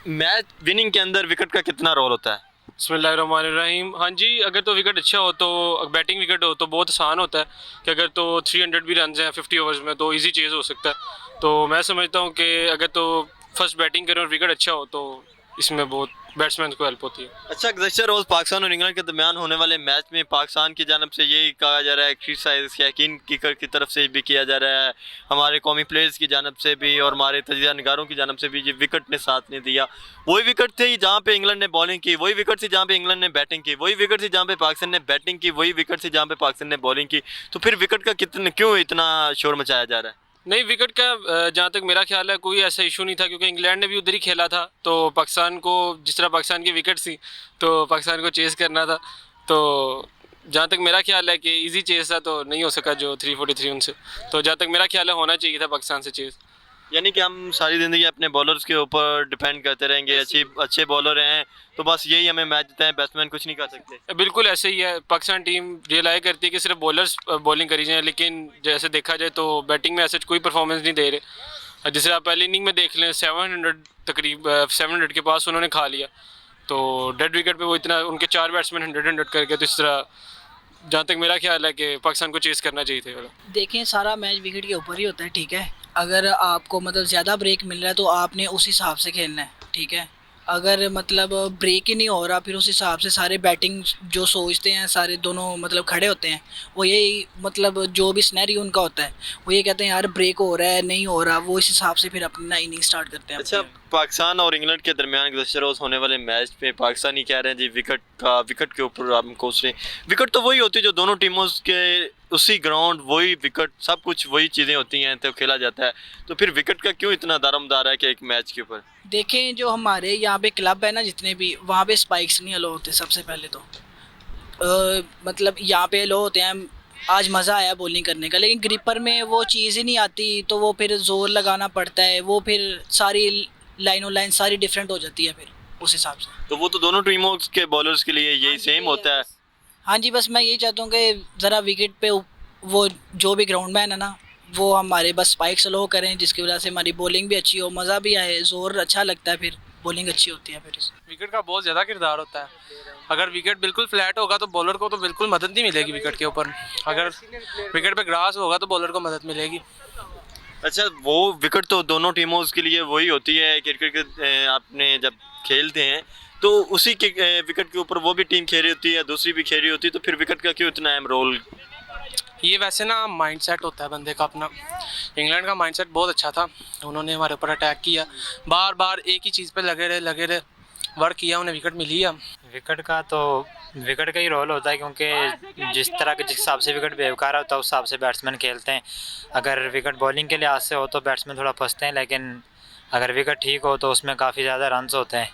Match winning के अंदर wicket का कितना रोल होता है? बिस्मिल्लाहिर्रहमानिर्रहीम। हाँ जी, अगर तो विकेट अच्छा हो तो बैटिंग विकेट हो तो बहुत आसान होता है कि अगर तो 300 भी रन हैं 50 ओवर्स में तो इजी चेज़ हो सकता है। तो मैं समझता हूँ कि अगर तो फर्स्ट बैटिंग करें और विकेट अच्छा हो तो इसमें बहुत बैट्समैन को हेल्प होती है। अच्छा, गुज़श्ता रोज़ पाकिस्तान और इंग्लैंड के दरमियान होने वाले मैच में पाकिस्तान की जानब से यही कहा जा रहा है, क्रिटिसाइज यकीन की तरफ से भी किया जा रहा है, हमारे कौमी प्लेयर्स की जानब से भी और हमारे तजिया निगारों की जानब से भी, ये विकेट ने साथ नहीं दिया। वही विकेट थे जहाँ पे इंग्लैंड ने बॉलिंग की, वही विकेट थी जहाँ पे इंग्लैंड ने बैटिंग की, वही विकेट थी जहाँ पे पाकिस्तान ने बैटिंग की, वही विकेट थी जहाँ पे पाकिस्तान ने बॉलिंग की। तो फिर विकेट का कितने क्यों इतना शोर मचाया जा रहा है? नहीं, विकेट का जहाँ तक मेरा ख्याल है कोई ऐसा इशू नहीं था, क्योंकि इंग्लैंड ने भी उधर ही खेला था। तो पाकिस्तान को जिस तरह पाकिस्तान की विकेट थी तो पाकिस्तान को चेज़ करना था। तो जहाँ तक मेरा ख्याल है कि इजी चेज़ था तो नहीं हो सका जो 343 उनसे। तो जहाँ तक मेरा ख्याल है होना चाहिए था पाकिस्तान से चेज़। यानी कि हम सारी ज़िंदगी अपने बॉलर्स के ऊपर डिपेंड करते रहेंगे, अच्छे बॉलर हैं तो बस यही हमें मैच जीता है, बैट्समैन कुछ नहीं कर सकते। बिल्कुल ऐसे ही है। पाकिस्तान टीम रियलाइज करती है कि सिर्फ बॉलर्स बॉलिंग करी जाए, लेकिन जैसे देखा जाए तो बैटिंग में ऐसा कोई परफॉर्मेंस नहीं दे रहे। जैसे आप पहली इनिंग में देख लें 700 तकरीब 700 के पास उन्होंने खा लिया। तो डेड विकेट पे वो इतना उनके 4 बैट्समैन 100 करके, तो इस तरह जहाँ तक मेरा ख्याल है कि पाकिस्तान को चेज़ करना चाहिए था। देखें, सारा मैच विकेट के ऊपर ही होता है, ठीक है। अगर आपको मतलब ज़्यादा ब्रेक मिल रहा है तो आपने उस हिसाब से खेलना है, ठीक है। अगर मतलब ब्रेक ही नहीं हो रहा, फिर उस हिसाब से सारे बैटिंग जो सोचते हैं, सारे दोनों मतलब खड़े होते हैं। वो यही मतलब जो भी सिनेरियो उनका होता है, वो ये कहते हैं यार ब्रेक हो रहा है, नहीं हो रहा, वो इस हिसाब से फिर अपना इनिंग स्टार्ट करते हैं अच्छा, अपनी। पाकिस्तान और इंग्लैंड के दरमियान गुज़श्ता रोज़ होने वाले मैच में पाकिस्तानी कह रहे हैं जी विकेट के ऊपर हम कोस रहे हैं। विकेट तो वही होती है जो दोनों टीमों के उसी ग्राउंड, वही विकेट, सब कुछ वही चीज़ें होती हैं तो खेला जाता है। तो फिर विकेट का क्यों इतना दारोमदार है कि एक मैच के ऊपर? देखें, जो हमारे यहाँ पे क्लब है ना, जितने भी, वहाँ पे स्पाइक्स नहीं अलो होते सबसे पहले तो। मतलब यहाँ पे लो होते हैं। आज मज़ा आया बॉलिंग करने का, लेकिन ग्रिपर में वो चीज़ ही नहीं आती, तो वो फिर ज़ोर लगाना पड़ता है, वो फिर सारी लाइनों लाइन सारी डिफरेंट हो जाती है फिर उस हिसाब से। तो वो तो दोनों टीमों के बॉलर्स के लिए यही सेम होता है। हाँ जी, बस मैं यही चाहता हूँ कि ज़रा विकेट पे वो जो भी ग्राउंड मैन है ना, वो हमारे बस स्पाइक स्लो करें, जिसकी वजह से हमारी बॉलिंग भी अच्छी हो, मज़ा भी आए, ज़ोर अच्छा लगता है, फिर बॉलिंग अच्छी होती है फिर। विकेट का बहुत ज़्यादा किरदार होता है। अगर विकेट बिल्कुल फ्लैट होगा तो बॉलर को तो बिल्कुल मदद नहीं मिलेगी विकेट के ऊपर। अगर विकेट पे ग्रास होगा तो बॉलर को मदद मिलेगी। अच्छा, वो विकेट तो दोनों टीमों के लिए वही होती है। क्रिकेट के आपने जब खेलते हैं तो उसी के विकेट के ऊपर वो भी टीम खेल रही होती है, दूसरी भी खेल रही होती है, तो फिर विकेट का क्यों इतना अहम रोल? ये वैसे ना माइंडसेट होता है बंदे का अपना। इंग्लैंड का माइंडसेट बहुत अच्छा था, उन्होंने हमारे ऊपर अटैक किया, बार बार एक ही चीज़ पे लगे रहे, वर्क किया, उन्हें विकेट मिली है। विकेट का तो विकेट का ही रोल होता है, क्योंकि जिस तरह के जिस हिसाब से विकेट बेवकार होता है उस हिसाब से बैट्समैन खेलते हैं। अगर विकेट बॉलिंग के लिहाज से हो तो बैट्समैन थोड़ा फंसते हैं, लेकिन अगर विकेट ठीक हो तो उसमें काफ़ी ज़्यादा रन्स होते हैं।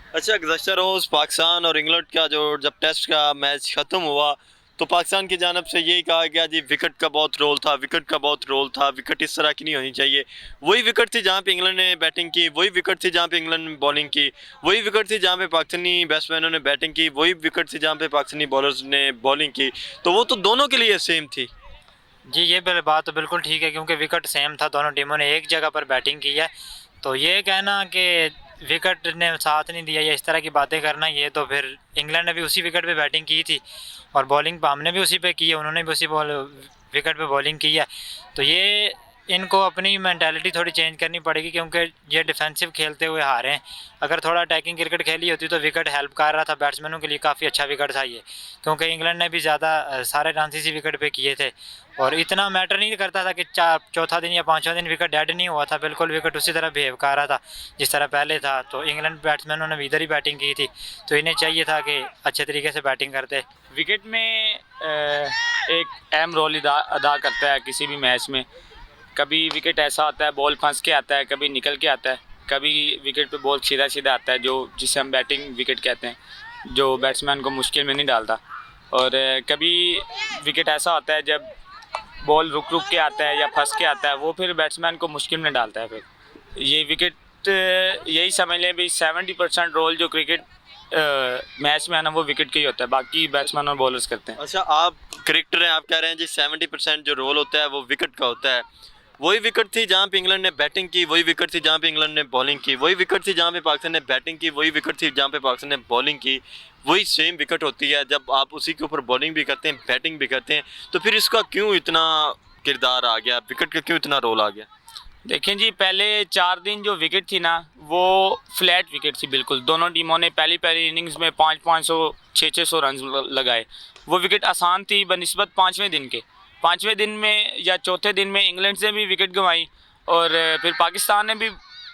अच्छा, गुज़श्ता रोज़ पाकिस्तान और इंग्लैंड का जो जब टेस्ट का मैच ख़त्म हुआ तो पाकिस्तान की जानब से यही कहा गया जी विकेट का बहुत रोल था, विकेट इस तरह की नहीं होनी चाहिए। वही विकेट थी जहाँ पे इंग्लैंड ने बैटिंग की, वही विकेट थी जहाँ पे इंग्लैंड ने बॉलिंग की, वही विकेट थी जहाँ पे पाकिस्तानी बैट्समैनों ने बैटिंग की, वही विकेट थी जहाँ पे पाकिस्तानी बॉलर्स ने बॉलिंग की। तो वो तो दोनों के लिए सेम थी। जी, ये बात तो बिल्कुल ठीक है, क्योंकि विकेट सेम था, दोनों टीमों ने एक जगह पर बैटिंग की है। तो ये कहना कि विकेट ने साथ नहीं दिया या इस तरह की बातें करना, ये तो फिर इंग्लैंड ने भी उसी विकेट पे बैटिंग की थी और बॉलिंग हमने भी उसी पे की है, उन्होंने भी उसी विकेट पे बॉलिंग की है। तो ये इनको अपनी मेंटालिटी थोड़ी चेंज करनी पड़ेगी, क्योंकि ये डिफेंसिव खेलते हुए हारे हैं। अगर थोड़ा अटैकिंग क्रिकेट खेली होती तो विकेट हेल्प कर रहा था बैट्समैनों के लिए, काफ़ी अच्छा विकेट था ये, क्योंकि इंग्लैंड ने भी ज़्यादा सारे रन इसी विकेट पे किए थे और इतना मैटर नहीं करता था कि चौथा दिन या पाँचवा दिन विकेट डेड नहीं हुआ था, बिल्कुल विकेट उसी तरह बिहेव कर रहा था जिस तरह पहले था। तो इंग्लैंड बैट्समैनों ने भी इधर ही बैटिंग की थी, तो इन्हें चाहिए था कि अच्छे तरीके से बैटिंग करते। विकेट में एक अहम रोल अदा करता है किसी भी मैच में। कभी विकेट ऐसा आता है बॉल फंस के आता है, कभी निकल के आता है, कभी विकेट पे बॉल सीधा सीधा आता है, जो जिसे हम बैटिंग विकेट कहते हैं, जो बैट्समैन को मुश्किल में नहीं डालता। और कभी विकेट ऐसा होता है जब बॉल रुक के आता है या फंस के आता है, वो फिर बैट्समैन को मुश्किल में डालता है। फिर ये विकेट यही समझ लें भाई 70% रोल जो क्रिकेट मैच में है ना, वो विकेट का ही होता है, बाकी बैट्समैन और बॉलर्स करते हैं। अच्छा, आप क्रिकेटर हैं, आप कह रहे हैं जी 70% जो रोल होता है वो विकेट का होता है। वही विकेट थी जहाँ पे इंग्लैंड ने बैटिंग की, वही विकेट थी जहाँ पे इंग्लैंड ने बॉलिंग की, वही विकेट थी जहाँ पे पाकिस्तान ने बैटिंग की, वही विकेट थी जहाँ पे पाकिस्तान ने बॉलिंग की। वही सेम विकेट होती है जब आप उसी के ऊपर बॉलिंग भी करते हैं, बैटिंग भी करते हैं। तो फिर इसका क्यों इतना किरदार आ गया, विकेट का क्यों इतना रोल आ गया? देखें जी, पहले 4 दिन जो विकेट थी ना, वो फ्लैट विकेट थी बिल्कुल। दोनों टीमों ने पहली इनिंग्स में 500 600 रन लगाए। वो विकेट आसान थी बनिस्बत 5वें दिन के। 5वें दिन में या चौथे दिन में इंग्लैंड से भी विकेट गंवाई, और फिर पाकिस्तान ने भी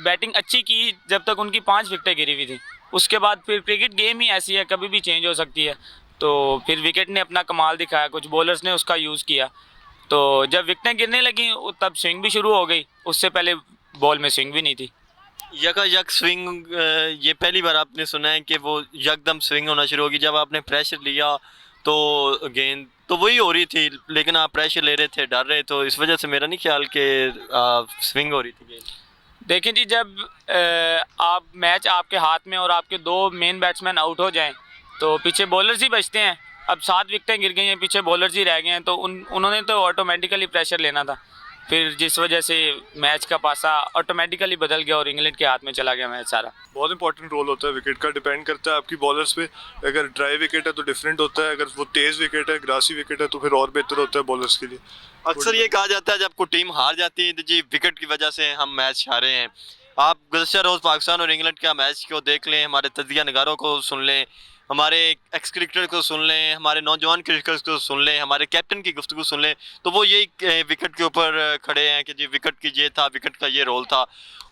बैटिंग अच्छी की जब तक उनकी 5 विकेटें गिरी हुई थी। उसके बाद फिर क्रिकेट गेम ही ऐसी है, कभी भी चेंज हो सकती है। तो फिर विकेट ने अपना कमाल दिखाया, कुछ बॉलर्स ने उसका यूज़ किया। तो जब विकेटें गिरने लगी तब स्विंग भी शुरू हो गई, उससे पहले बॉल में स्विंग भी नहीं थी। यकायक स्विंग, ये पहली बार आपने सुना है कि वो यकदम स्विंग होना शुरू होगी? जब आपने प्रेशर लिया तो गेंद तो वही हो रही थी, लेकिन आप प्रेशर ले रहे थे, डर रहे, तो इस वजह से मेरा नहीं ख्याल कि स्विंग हो रही थी गेंद। देखें जी, जब आप मैच आपके हाथ में और आपके 2 मेन बैट्समैन आउट हो जाएं तो पीछे बॉलर्स ही बचते हैं। अब 7 विकेटें गिर गई हैं, पीछे बॉलर्स ही रह गए हैं, तो उन्होंने तो ऑटोमेटिकली प्रेशर लेना था। फिर जिस वजह से मैच का पासा ऑटोमेटिकली बदल गया और इंग्लैंड के हाथ में चला गया मैच सारा। बहुत इंपॉर्टेंट रोल होता है विकेट का, डिपेंड करता है आपकी बॉलर्स पे। अगर ड्राई विकेट है तो डिफरेंट होता है, अगर वो तेज़ विकेट है, ग्रासी विकेट है, तो फिर और बेहतर होता है बॉलर्स के लिए। अक्सर ये कहा जाता है जब कोई टीम हार जाती है तो जी विकेट की वजह से हम मैच हारे हैं। आप गुज़श्ता रोज़ पाकिस्तान और इंग्लैंड का मैच को देख लें, हमारे तजिया नगारों को सुन लें, हमारे एक्स क्रिकेटर को सुन लें, हमारे नौजवान क्रिकेटर्स को सुन लें, हमारे कैप्टन की गुफ्तगू सुन लें, तो वो यही विकेट के ऊपर खड़े हैं कि जी विकेट की ये था, विकेट का ये रोल था।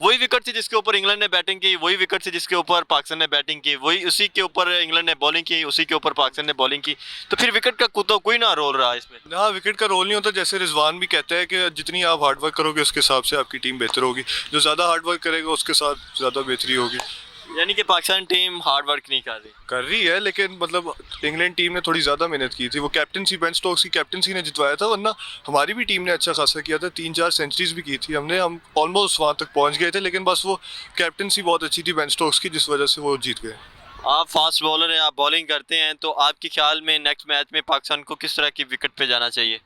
वही विकेट थी जिसके ऊपर इंग्लैंड ने बैटिंग की, वही विकेट थी जिसके ऊपर पाकिस्तान ने बैटिंग की, वही उसी के ऊपर इंग्लैंड ने बॉलिंग की, उसी के ऊपर पाकिस्तान ने बॉलिंग की। तो फिर विकेट का तो कोई ना रोल रहा इसमें। हाँ, विकेट का रोल नहीं होता। जैसे रिजवान भी कहता है कि जितनी आप हार्ड वर्क करोगे उसके हिसाब से आपकी टीम बेहतर होगी, जो ज़्यादा हार्ड वर्क करेगा उसके साथ ज़्यादा बेहतरी होगी। यानी कि पाकिस्तान टीम हार्ड वर्क नहीं कर रही है, लेकिन मतलब इंग्लैंड टीम ने थोड़ी ज़्यादा मेहनत की थी। वो कैप्टनसी, बेन स्टोक्स की कैप्टनसी ने जितवाया था, वरना हमारी भी टीम ने अच्छा खासा किया था, 3-4 सेंचुरीज भी की थी हम ऑलमोस्ट वहाँ तक पहुँच गए थे, लेकिन बस वो कैप्टनसी बहुत अच्छी थी बेन स्टोक्स की, जिस वजह से वो जीत गए। आप फास्ट बॉलर हैं, आप बॉलिंग करते हैं, तो आपके ख्याल में नेक्स्ट मैच में पाकिस्तान को किस तरह की विकेट पे जाना चाहिए?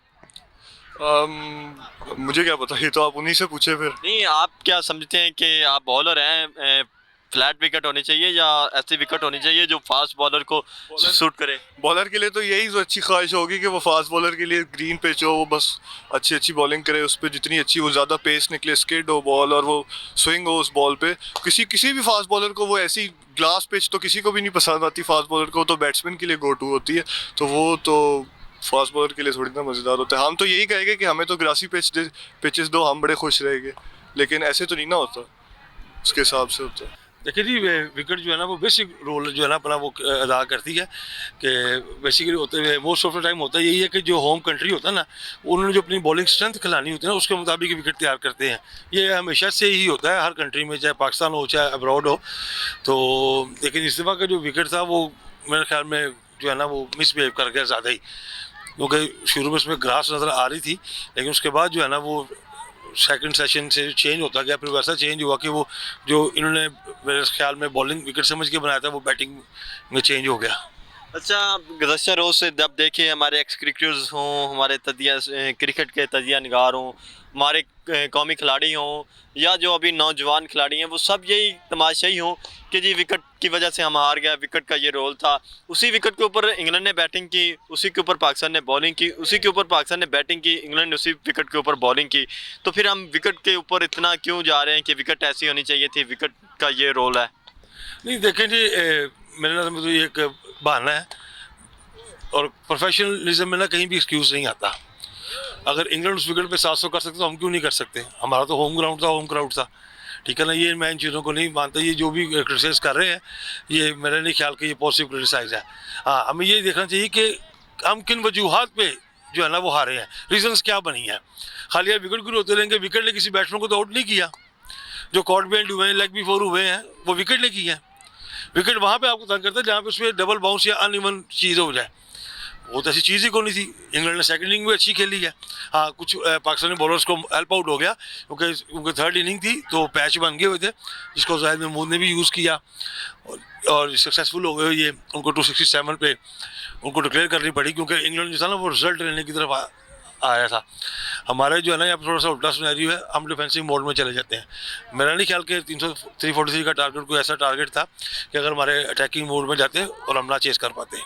मुझे क्या पता, ये तो आप उन्हीं से पूछे फिर। नहीं, आप क्या समझते हैं कि आप बॉलर हैं, फ्लैट विकेट होनी चाहिए या ऐसी विकेट होनी चाहिए जो फास्ट बॉलर को सूट करे? बॉलर के लिए तो यही जो अच्छी ख्वाहिश होगी कि वो फास्ट बॉलर के लिए ग्रीन पिच हो, वो बस अच्छी बॉलिंग करे, उस पर जितनी अच्छी वो ज़्यादा पेस निकले, स्किड हो बॉल और वो स्विंग हो उस बॉल पे। किसी भी फास्ट बॉलर को वो ऐसी ग्लास पिच तो किसी को भी नहीं पसंद आती फास्ट बॉलर को, तो बैट्समैन के लिए गो टू होती है, तो वो तो फास्ट बॉलर के लिए थोड़ी ना मज़ेदार होता है। हम तो यही कहेंगे कि हमें तो ग्रासी पिचेस दो, हम बड़े खुश रहेंगे, लेकिन ऐसे तो नहीं ना होता, उसके हिसाब से होता है। देखिए जी, विकेट जो है ना वो बेसिक रोल जो है ना अपना वो अदा करती है कि बेसिकली होते हुए मोस्ट ऑफ द टाइम होता यही है कि जो होम कंट्री होता है ना, उन्होंने जो अपनी बॉलिंग स्ट्रेंथ खिलानी होती है ना, उसके मुताबिक विकेट तैयार करते हैं। ये हमेशा से ही होता है हर कंट्री में, चाहे पाकिस्तान हो चाहे अब्रॉड हो। तो लेकिन इस दफ़ा का जो विकेट था वो मेरे ख्याल में जो है ना वो मिसबिहेव कर गया ज़्यादा ही, क्योंकि शुरू में उसमें ग्रास नज़र आ रही थी, लेकिन उसके बाद जो है ना वो सेकंड सेशन से चेंज होता गया, फिर वैसा चेंज हुआ कि वो जो इन्होंने मेरे ख्याल में बॉलिंग विकेट समझ के बनाया था वो बैटिंग में चेंज हो गया। अच्छा, गुज़श्ता रोज़ से जब देखें हमारे एक्स क्रिकेटर्स हों, हमारे क्रिकेट के तजिया निगार हों, हमारे कौमी खिलाड़ी हों या जो अभी नौजवान खिलाड़ी हैं, वो सब यही तमाशाई हों कि जी विकेट की वजह से हम हार गया, विकेट का ये रोल था। उसी विकेट के ऊपर इंग्लैंड ने बैटिंग की, उसी के ऊपर पाकिस्तान ने बॉलिंग की, उसी के ऊपर पाकिस्तान ने बैटिंग की, इंग्लैंड ने उसी विकेट के ऊपर बॉलिंग की। तो फिर हम विकेट के ऊपर इतना क्यों जा रहे हैं कि विकेट ऐसी होनी चाहिए थी, विकेट का ये रोल है? नहीं देखें जी, मेरे नज़र में तो ये एक बहाना है, और प्रोफेशनलिज्म में ना कहीं भी एक्सक्यूज़ नहीं आता। अगर इंग्लैंड उस विकेट पे 700 कर सकते तो हम क्यों नहीं कर सकते? हमारा तो होम ग्राउंड था, होम क्राउड था, ठीक है ना। ये मैं इन चीज़ों को नहीं मानता। ये जो भी क्रिटिसाइज़ कर रहे हैं, ये मेरा नहीं ख्याल कि ये पॉजिटिव क्रिटिसाइज़ है। हाँ, हमें ये देखना चाहिए कि हम किन वजूहात पे जो है ना वो हारे हैं, रीजंस क्या बनी है। खाली यार विकेट क्यों होते रहेंगे? विकेट ने किसी बैट्समैन को तो आउट नहीं किया। जो कॉट बेल्ट हुए हैं, लेग भी 4 हुए हैं, वो विकेट ने किए हैं। विकेट वहाँ पे आपको तंग करता है जहाँ पे उसमें डबल बाउंस या अनइवन चीज़ हो जाए, वो तो ऐसी चीज़ ही कोई नहीं थी। इंग्लैंड ने सेकंड इनिंग भी अच्छी खेली है। हाँ, कुछ पाकिस्तानी बॉलर्स को हेल्प आउट हो गया, क्योंकि थर्ड इनिंग थी तो पैच बन गए हुए थे, जिसको जाहिद महमूद ने भी यूज़ किया और सक्सेसफुल हो गए। ये उनको 267 पे उनको डिक्लेयर करनी पड़ी, क्योंकि इंग्लैंड जो था ना वो रिजल्ट लेने की तरफ आया था। हमारे जो है ना यहाँ पर थोड़ा सा उल्टा सिनेरियो है, हम डिफेंसिव मोड में चले जाते हैं। मेरा नहीं ख्याल कि 343 का टारगेट कोई ऐसा टारगेट था कि अगर हमारे अटैकिंग मोड में जाते और हम ना चेस कर पाते।